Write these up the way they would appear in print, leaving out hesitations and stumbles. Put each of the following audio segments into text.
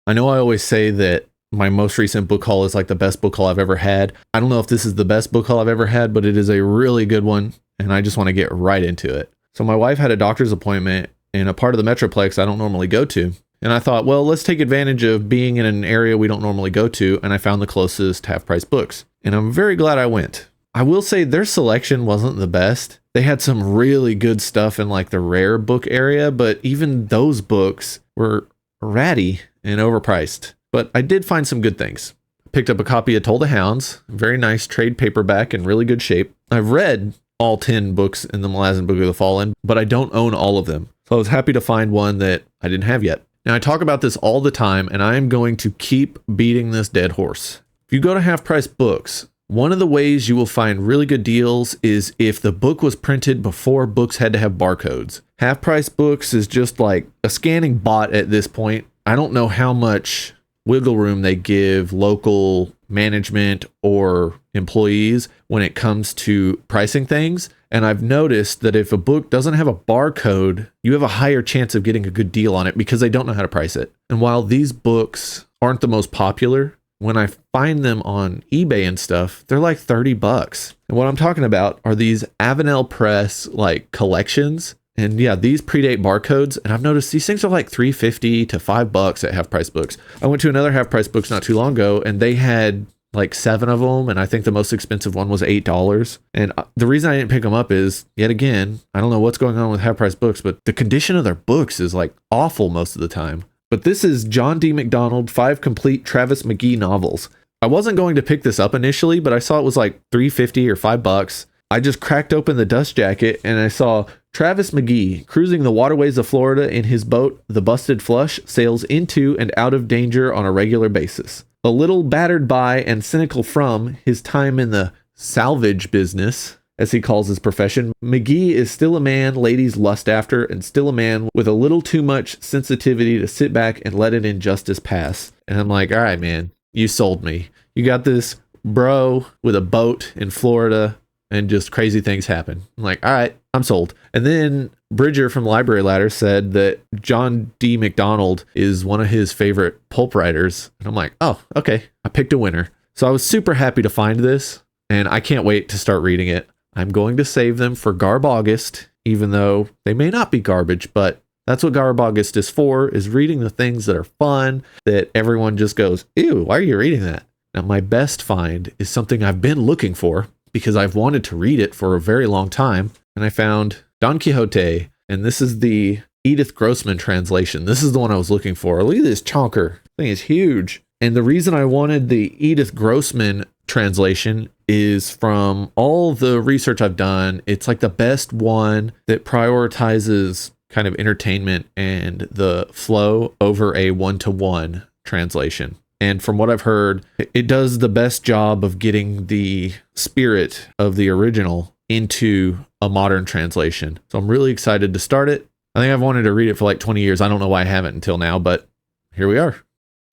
I know I always say that my most recent book haul is like the best book haul I've ever had. I don't know if this is the best book haul I've ever had, but it is a really good one, and I just want to get right into it. So my wife had a doctor's appointment in a part of the Metroplex I don't normally go to. And I thought, well, let's take advantage of being in an area we don't normally go to, and I found the closest half-price books. And I'm very glad I went. I will say their selection wasn't the best. They had some really good stuff in like the rare book area, but even those books were ratty and overpriced. But I did find some good things. I picked up a copy of Toll the Hounds, very nice trade paperback in really good shape. I've read all 10 books in the Malazan Book of the Fallen, but I don't own all of them. So I was happy to find one that I didn't have yet. Now I talk about this all the time, and I am going to keep beating this dead horse. If you go to half-price books, one of the ways you will find really good deals is if the book was printed before books had to have barcodes. Half-price books is just like a scanning bot at this point. I don't know how much wiggle room they give local management or employees when it comes to pricing things. And I've noticed that if a book doesn't have a barcode, you have a higher chance of getting a good deal on it because they don't know how to price it. And while these books aren't the most popular, when I find them on eBay and stuff, they're like $30. And what I'm talking about are these Avenel Press like collections. And yeah, these predate barcodes. And I've noticed these things are like $3.50 to $5 at half price books. I went to another half price books not too long ago, and they had like 7 of them. And I think the most expensive one was $8. And the reason I didn't pick them up is, yet again, I don't know what's going on with half price books, but the condition of their books is like awful most of the time. But this is John D. McDonald, 5 complete Travis McGee novels. I wasn't going to pick this up initially, but I saw it was like $3.50 or $5. I just cracked open the dust jacket and I saw Travis McGee cruising the waterways of Florida in his boat, the Busted Flush, sails into and out of danger on a regular basis. A little battered by and cynical from his time in the salvage business, as he calls his profession, McGee is still a man ladies lust after and still a man with a little too much sensitivity to sit back and let an injustice pass. And I'm like, all right, man, you sold me. You got this bro with a boat in Florida and just crazy things happen. I'm like, all right, I'm sold. And then Bridger from Library Ladder said that John D. McDonald is one of his favorite pulp writers. And I'm like, oh, okay, I picked a winner. So I was super happy to find this, and I can't wait to start reading it. I'm going to save them for Garb August, even though they may not be garbage, but that's what Garb August is for, is reading the things that are fun, that everyone just goes, ew, why are you reading that? Now, my best find is something I've been looking for because I've wanted to read it for a very long time, and I found Don Quixote, and this is the Edith Grossman translation. This is the one I was looking for. Look at this chonker. This thing is huge. And the reason I wanted the Edith Grossman translation is from all the research I've done. It's like the best one that prioritizes kind of entertainment and the flow over a one-to-one translation. And from what I've heard, it does the best job of getting the spirit of the original into a modern translation. So I'm really excited to start it. I think I've wanted to read it for like 20 years. I don't know why I haven't until now, but here we are.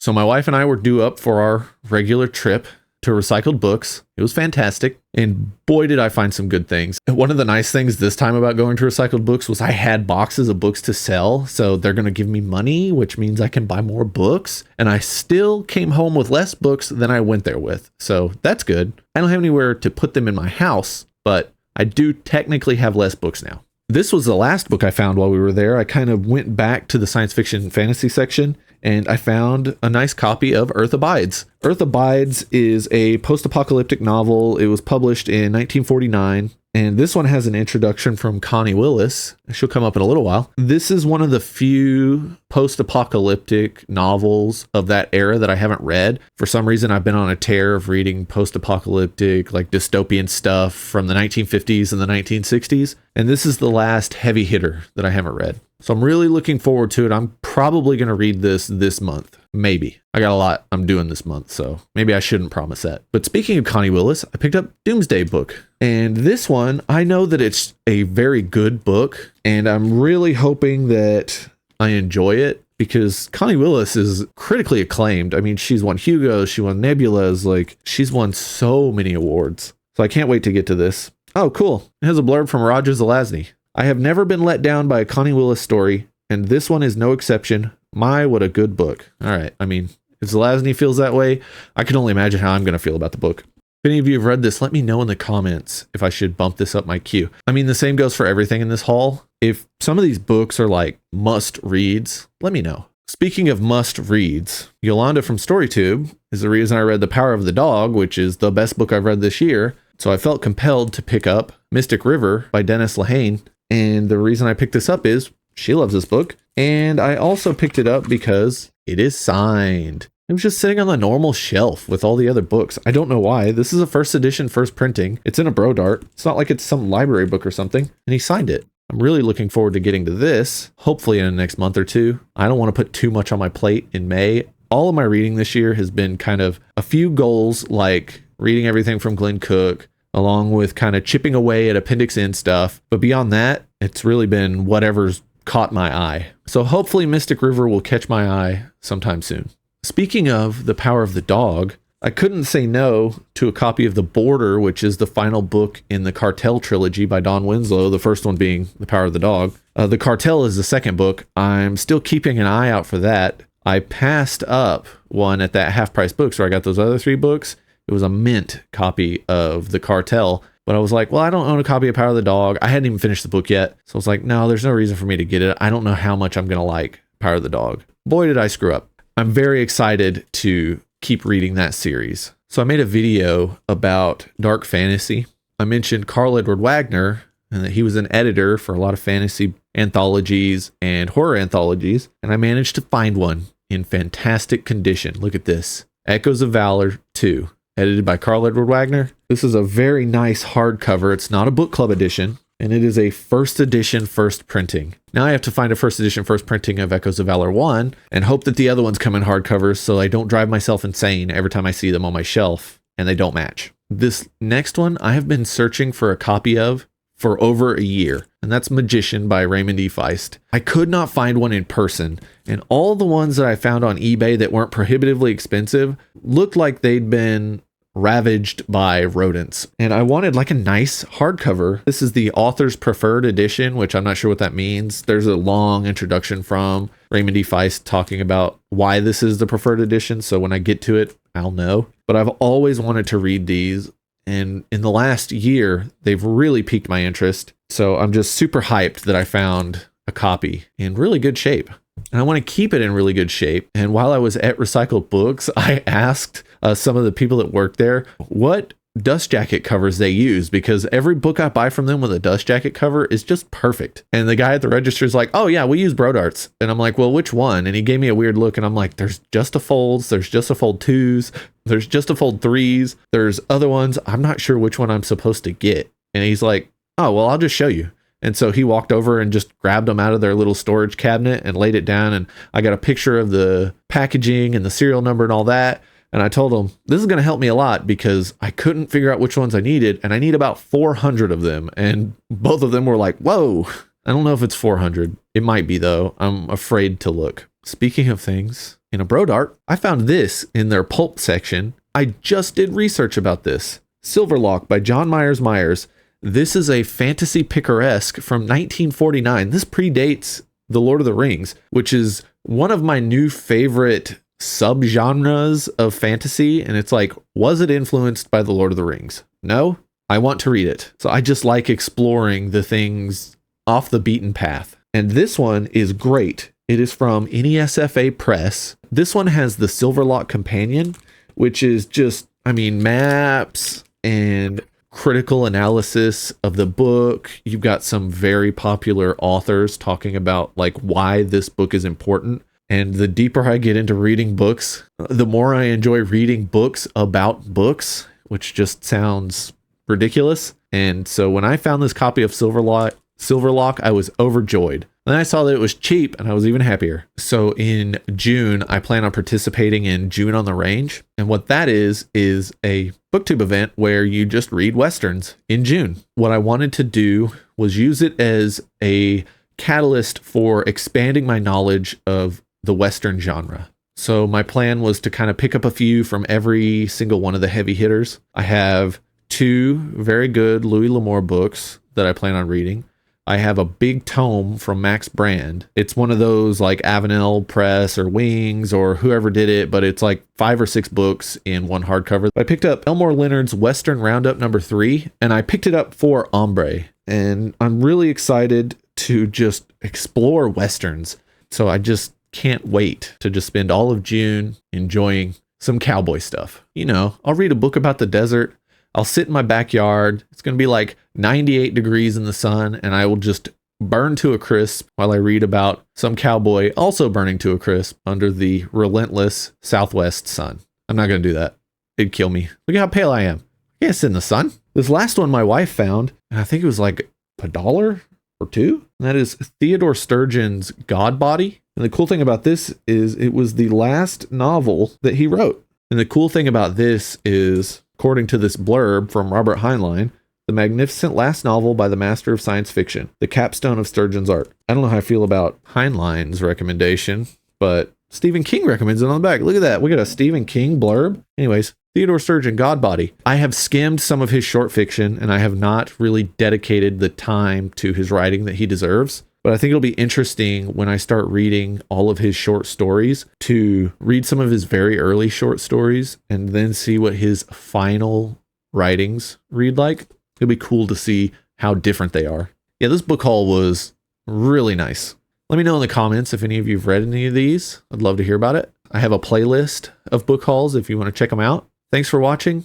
So my wife and I were due up for our regular trip to Recycled Books. It was fantastic. And boy, did I find some good things. One of the nice things this time about going to Recycled Books was I had boxes of books to sell. So they're going to give me money, which means I can buy more books. And I still came home with less books than I went there with. So that's good. I don't have anywhere to put them in my house, but I do technically have less books now. This was the last book I found while we were there. I kind of went back to the science fiction and fantasy section, and I found a nice copy of Earth Abides. Earth Abides is a post-apocalyptic novel. It was published in 1949, and this one has an introduction from Connie Willis. She'll come up in a little while. This is one of the few post-apocalyptic novels of that era that I haven't read. For some reason, I've been on a tear of reading post-apocalyptic, like dystopian stuff from the 1950s and the 1960s, and this is the last heavy hitter that I haven't read. So I'm really looking forward to it. I'm probably going to read this month. Maybe. I got a lot I'm doing this month, so maybe I shouldn't promise that. But speaking of Connie Willis, I picked up Doomsday Book. And this one, I know that it's a very good book, and I'm really hoping that I enjoy it because Connie Willis is critically acclaimed. I mean, she's won Hugo, she won Nebulas, like she's won so many awards. So I can't wait to get to this. Oh, cool. It has a blurb from Roger Zelazny. I have never been let down by a Connie Willis story, and this one is no exception. My, what a good book. All right. I mean, if Zelazny feels that way, I can only imagine how I'm going to feel about the book. If any of you have read this, let me know in the comments if I should bump this up my queue. I mean, the same goes for everything in this haul. If some of these books are like must reads, let me know. Speaking of must reads, Yolanda from StoryTube is the reason I read The Power of the Dog, which is the best book I've read this year. So I felt compelled to pick up Mystic River by Dennis Lehane. And the reason I picked this up is she loves this book. And I also picked it up because it is signed. It was just sitting on the normal shelf with all the other books. I don't know why. This is a first edition, first printing. It's in a Brodart. It's not like it's some library book or something. And he signed it. I'm really looking forward to getting to this, hopefully in the next month or two. I don't want to put too much on my plate in May. All of my reading this year has been kind of a few goals, like reading everything from Glenn Cook, along with kind of chipping away at Appendix N stuff. But beyond that, it's really been whatever's caught my eye. So hopefully Mystic River will catch my eye sometime soon. Speaking of The Power of the Dog, I couldn't say no to a copy of The Border, which is the final book in the Cartel trilogy by Don Winslow, the first one being The Power of the Dog. The Cartel is the second book. I'm still keeping an eye out for that. I passed up one at that half price books where I got those other 3 books. It was a mint copy of The Cartel, but I was like, well, I don't own a copy of Power of the Dog. I hadn't even finished the book yet. So I was like, no, there's no reason for me to get it. I don't know how much I'm going to like Power of the Dog. Boy, did I screw up. I'm very excited to keep reading that series. So I made a video about dark fantasy. I mentioned Carl Edward Wagner and that he was an editor for a lot of fantasy anthologies and horror anthologies. And I managed to find one in fantastic condition. Look at this. Echoes of Valor 2, edited by Carl Edward Wagner. This is a very nice hardcover. It's not a book club edition, and it is a first edition, first printing. Now I have to find a first edition, first printing of Echoes of Valor 1 and hope that the other ones come in hardcovers so I don't drive myself insane every time I see them on my shelf and they don't match. This next one I have been searching for a copy of for over a year, and that's Magician by Raymond E. Feist. I could not find one in person, and all the ones that I found on eBay that weren't prohibitively expensive looked like they'd been ravaged by rodents, and I wanted like a nice hardcover. This is the author's preferred edition, which I'm not sure what that means. There's a long introduction from Raymond E. Feist talking about why this is the preferred edition, so when I get to it, I'll know. But I've always wanted to read these, and in the last year, they've really piqued my interest. So I'm just super hyped that I found a copy in really good shape. And I want to keep it in really good shape. And while I was at Recycled Books, I asked some of the people that work there what dust jacket covers they use, because every book I buy from them with a dust jacket cover is just perfect. And the guy at the register is like, oh yeah, we use Brodarts. And I'm like, well, which one? And he gave me a weird look, and I'm like, there's just a folds, there's just a fold 2s, there's just a fold 3s, there's other ones. I'm not sure which one I'm supposed to get. And he's like, oh, well, I'll just show you. And so he walked over and just grabbed them out of their little storage cabinet and laid it down. And I got a picture of the packaging and the serial number and all that. And I told him, this is going to help me a lot because I couldn't figure out which ones I needed. And I need about 400 of them. And both of them were like, whoa, I don't know if it's 400. It might be though. I'm afraid to look. Speaking of things, in a Brodart, I found this in their pulp section. I just did research about this. Silverlock by John Myers Myers. This is a fantasy picaresque from 1949. This predates The Lord of the Rings, which is one of my new favorite subgenres of fantasy. And it's like, was it influenced by The Lord of the Rings? No, I want to read it. So I just like exploring the things off the beaten path. And this one is great. It is from NESFA Press. This one has the Silverlock Companion, which is just, I mean, maps and critical analysis of the book. You've got some very popular authors talking about like why this book is important. And the deeper I get into reading books, the more I enjoy reading books about books, which just sounds ridiculous. And so when I found this copy of Silverlock, I was overjoyed. Then I saw that it was cheap and I was even happier. So in June, I plan on participating in June on the Range. And what that is a booktube event where you just read Westerns in June. What I wanted to do was use it as a catalyst for expanding my knowledge of the Western genre. So my plan was to kind of pick up a few from every single one of the heavy hitters. I have 2 very good Louis L'Amour books that I plan on reading. I have a big tome from Max Brand. It's one of those like Avenel Press or Wings or whoever did it, but it's like 5 or 6 books in one hardcover. I picked up Elmore Leonard's Western Roundup #3, and I picked it up for Ombre. And I'm really excited to just explore Westerns. So I just can't wait to just spend all of June enjoying some cowboy stuff. You know, I'll read a book about the desert. I'll sit in my backyard. It's going to be like 98 degrees in the sun, and I will just burn to a crisp while I read about some cowboy also burning to a crisp under the relentless southwest sun. I'm not going to do that. It'd kill me. Look at how pale I am. I can't sit in the sun. This last one my wife found, and I think it was like $1 or $2. And that is Theodore Sturgeon's God Body. And the cool thing about this is it was the last novel that he wrote. And the cool thing about this is, according to this blurb from Robert Heinlein, the magnificent last novel by the master of science fiction, the capstone of Sturgeon's art. I don't know how I feel about Heinlein's recommendation, but Stephen King recommends it on the back. Look at that. We got a Stephen King blurb. Anyways, Theodore Sturgeon, God Body. I have skimmed some of his short fiction, and I have not really dedicated the time to his writing that he deserves. But I think it'll be interesting when I start reading all of his short stories to read some of his very early short stories and then see what his final writings read like. It'll be cool to see how different they are. Yeah, this book haul was really nice. Let me know in the comments if any of you have read any of these. I'd love to hear about it. I have a playlist of book hauls if you want to check them out. Thanks for watching.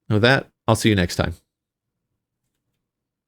With that, I'll see you next time.